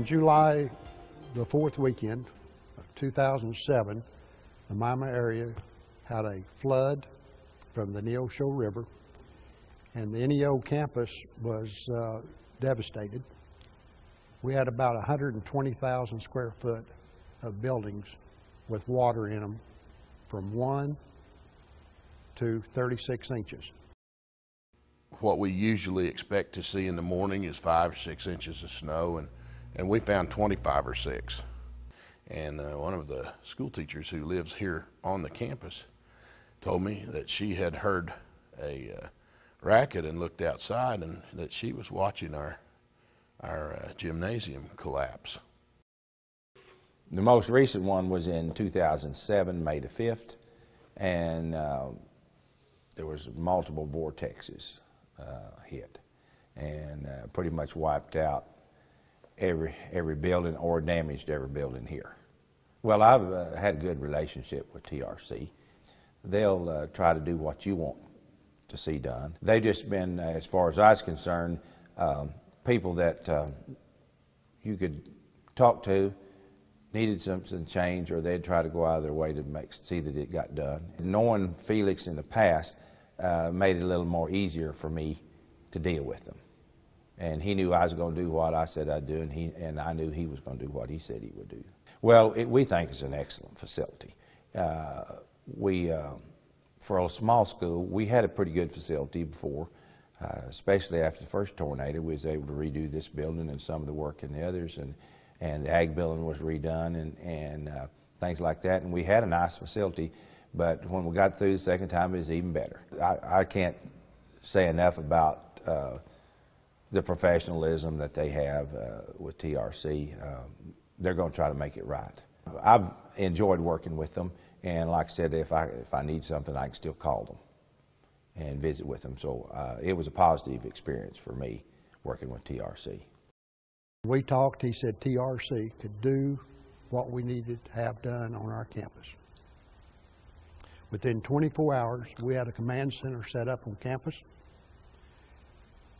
July, the 4th weekend of 2007, the Mima area had a flood from the Neosho River, and the NEO campus was devastated. We had about 120,000 square foot of buildings with water in them from 1 to 36 inches. What we usually expect to see in the morning is 5 or 6 inches of snow, and we found 25 or 6. And one of the school teachers who lives here on the campus told me that she had heard a racket and looked outside, and that she was watching our gymnasium collapse. The most recent one was in 2007, May the 5th, and there was multiple vortexes hit, and pretty much wiped out every building or damaged every building here. Well, I've had a good relationship with TRC. They'll try to do what you want to see done. They've just been, as far as I was concerned, people that you could talk to, needed something change, or they'd try to go out of their way to see that it got done. Knowing Felix in the past made it a little more easier for me to deal with them. And he knew I was going to do what I said I'd do, and I knew he was going to do what he said he would do. Well, we think it's an excellent facility. For a small school, we had a pretty good facility before, especially after the first tornado. We was able to redo this building and some of the work in the others, and the ag building was redone and things like that. And we had a nice facility, but when we got through the second time, it was even better. I can't say enough about the professionalism that they have with TRC. They're going to try to make it right. I've enjoyed working with them, and like I said, if I need something, I can still call them and visit with them. So it was a positive experience for me working with TRC. We talked, he said TRC could do what we needed to have done on our campus. Within 24 hours, we had a command center set up on campus.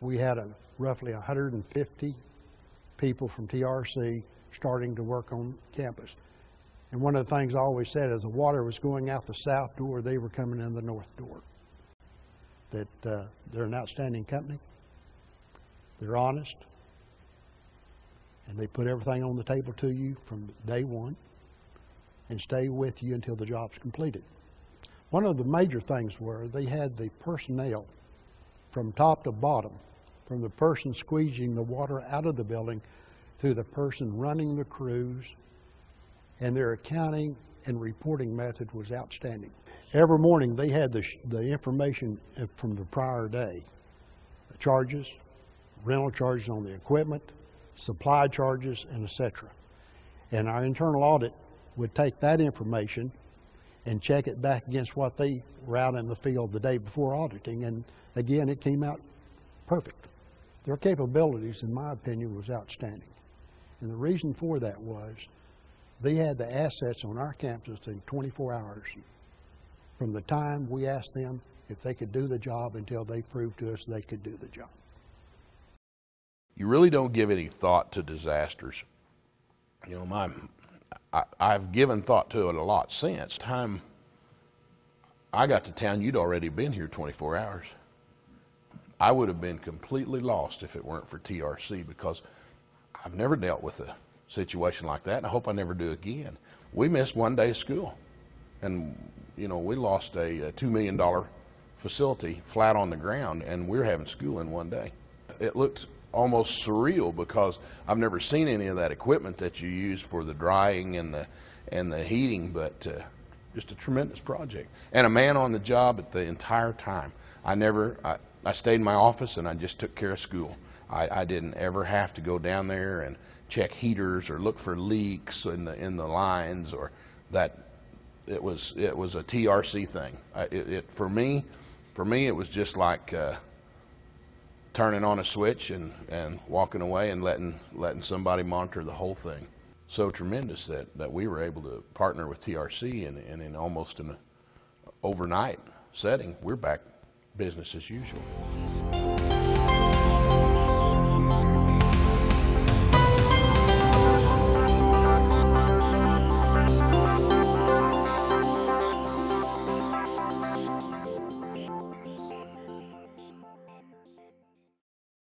We had roughly 150 people from TRC starting to work on campus. And one of the things I always said is the water was going out the south door, they were coming in the north door. That they're an outstanding company, they're honest, and they put everything on the table to you from day one and stay with you until the job's completed. One of the major things were they had the personnel from top to bottom, from the person squeezing the water out of the building to the person running the crews, and their accounting and reporting method was outstanding. Every morning they had the information from the prior day, the charges, rental charges on the equipment, supply charges, and etc. And our internal audit would take that information and check it back against what they were out in the field the day before auditing, and again, it came out perfect. Their capabilities, in my opinion, was outstanding. And the reason for that was they had the assets on our campus in 24 hours from the time we asked them if they could do the job until they proved to us they could do the job. You really don't give any thought to disasters. You know, I've given thought to it a lot since. Time I got to town, you'd already been here 24 hours. I would have been completely lost if it weren't for TRC, because I've never dealt with a situation like that, and I hope I never do again. We missed one day of school, and you know, we lost a $2 million facility flat on the ground, and we're having school in one day. It looked almost surreal because I've never seen any of that equipment that you use for the drying and the heating, but just a tremendous project. And a man on the job at the entire time. I stayed in my office and I just took care of school. I didn't ever have to go down there and check heaters or look for leaks in the lines, or that. It was a TRC thing. For me, it was just like turning on a switch and walking away and letting somebody monitor the whole thing. So tremendous that we were able to partner with TRC, and in almost an overnight setting, we're back business as usual.